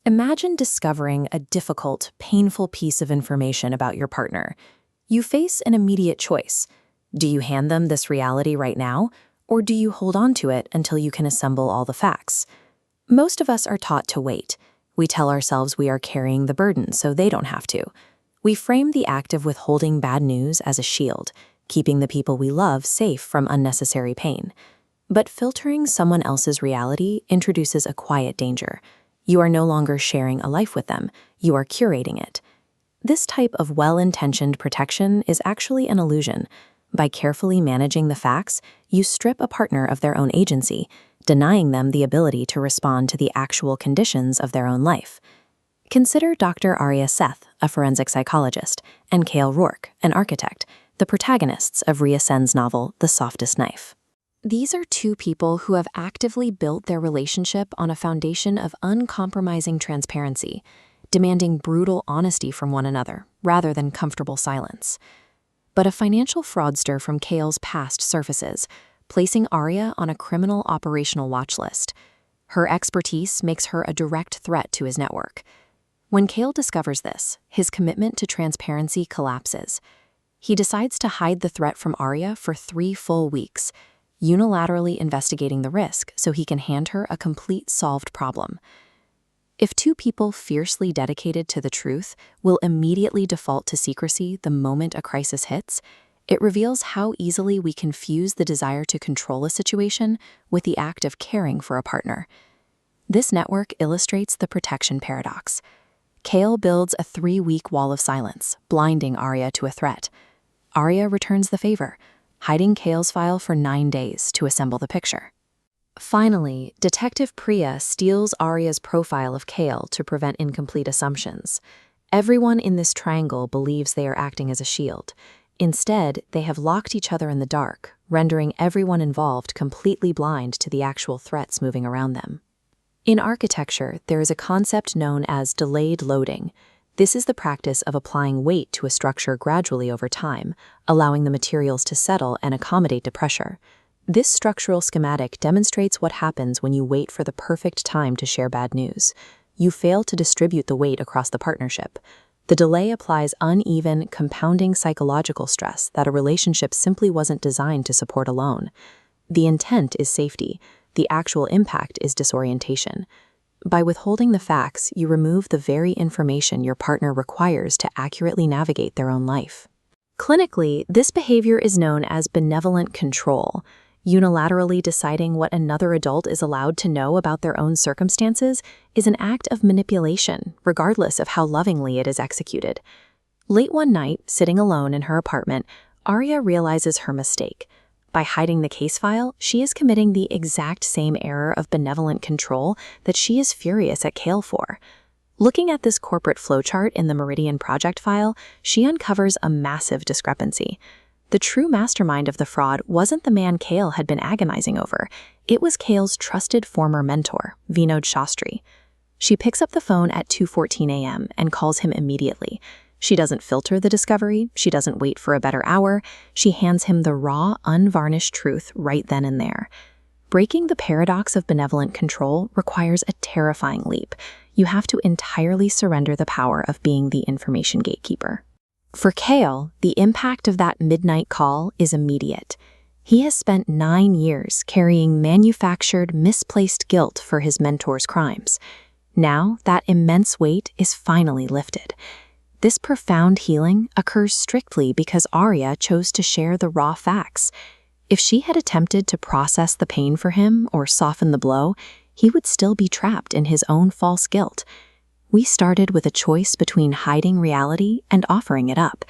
Imagine discovering a difficult, painful piece of information about your partner. You face an immediate choice. Do you hand them this reality right now, or do you hold on to it until you can assemble all the facts? Most of us are taught to wait. We tell ourselves we are carrying the burden so they don't have to. We frame the act of withholding bad news as a shield, keeping the people we love safe from unnecessary pain. But filtering someone else's reality introduces a quiet danger. You are no longer sharing a life with them, you are curating it. This type of well-intentioned protection is actually an illusion. By carefully managing the facts, you strip a partner of their own agency, denying them the ability to respond to the actual conditions of their own life. Consider Dr. Riya Sen, a forensic psychologist, and Cale Rourke, an architect, the protagonists of Riya Sen's novel, The Softest Knife. These are two people who have actively built their relationship on a foundation of uncompromising transparency, demanding brutal honesty from one another, rather than comfortable silence. But a financial fraudster from Cale's past surfaces, placing Arya on a criminal operational watch list. Her expertise makes her a direct threat to his network. When Cale discovers this, his commitment to transparency collapses. He decides to hide the threat from Arya for 3 full weeks, unilaterally investigating the risk so he can hand her a complete solved problem. If two people fiercely dedicated to the truth will immediately default to secrecy the moment a crisis hits, it reveals how easily we confuse the desire to control a situation with the act of caring for a partner. This network illustrates the protection paradox. Cale builds a 3-week wall of silence, blinding Arya to a threat. Arya returns the favor, hiding Cale's file for 9 days to assemble the picture. Finally, Detective Priya steals Arya's profile of Cale to prevent incomplete assumptions. Everyone in this triangle believes they are acting as a shield. Instead, they have locked each other in the dark, rendering everyone involved completely blind to the actual threats moving around them. In architecture, there is a concept known as delayed loading. This is the practice of applying weight to a structure gradually over time, allowing the materials to settle and accommodate to pressure. This structural schematic demonstrates what happens when you wait for the perfect time to share bad news. You fail to distribute the weight across the partnership. The delay applies uneven, compounding psychological stress that a relationship simply wasn't designed to support alone. The intent is safety. The actual impact is disorientation. By withholding the facts, you remove the very information your partner requires to accurately navigate their own life. Clinically, this behavior is known as benevolent control. Unilaterally deciding what another adult is allowed to know about their own circumstances is an act of manipulation, regardless of how lovingly it is executed. Late one night, sitting alone in her apartment, Arya realizes her mistake. By hiding the case file, she is committing the exact same error of benevolent control that she is furious at Cale for. Looking at this corporate flowchart in the Meridian project file, she uncovers a massive discrepancy. The true mastermind of the fraud wasn't the man Cale had been agonizing over. It was Cale's trusted former mentor, Vinod Shastri. She picks up the phone at 2:14 a.m. and calls him immediately. She doesn't filter the discovery, she doesn't wait for a better hour, she hands him the raw, unvarnished truth right then and there. Breaking the paradox of benevolent control requires a terrifying leap. You have to entirely surrender the power of being the information gatekeeper. For Cale, the impact of that midnight call is immediate. He has spent 9 years carrying manufactured, misplaced guilt for his mentor's crimes. Now, that immense weight is finally lifted. This profound healing occurs strictly because Arya chose to share the raw facts. If she had attempted to process the pain for him or soften the blow, he would still be trapped in his own false guilt. We started with a choice between hiding reality and offering it up.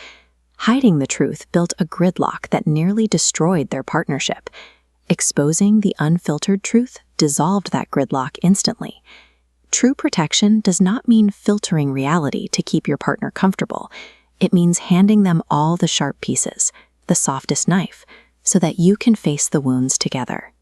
Hiding the truth built a gridlock that nearly destroyed their partnership. Exposing the unfiltered truth dissolved that gridlock instantly. True protection does not mean filtering reality to keep your partner comfortable. It means handing them all the sharp pieces, the softest knife, so that you can face the wounds together.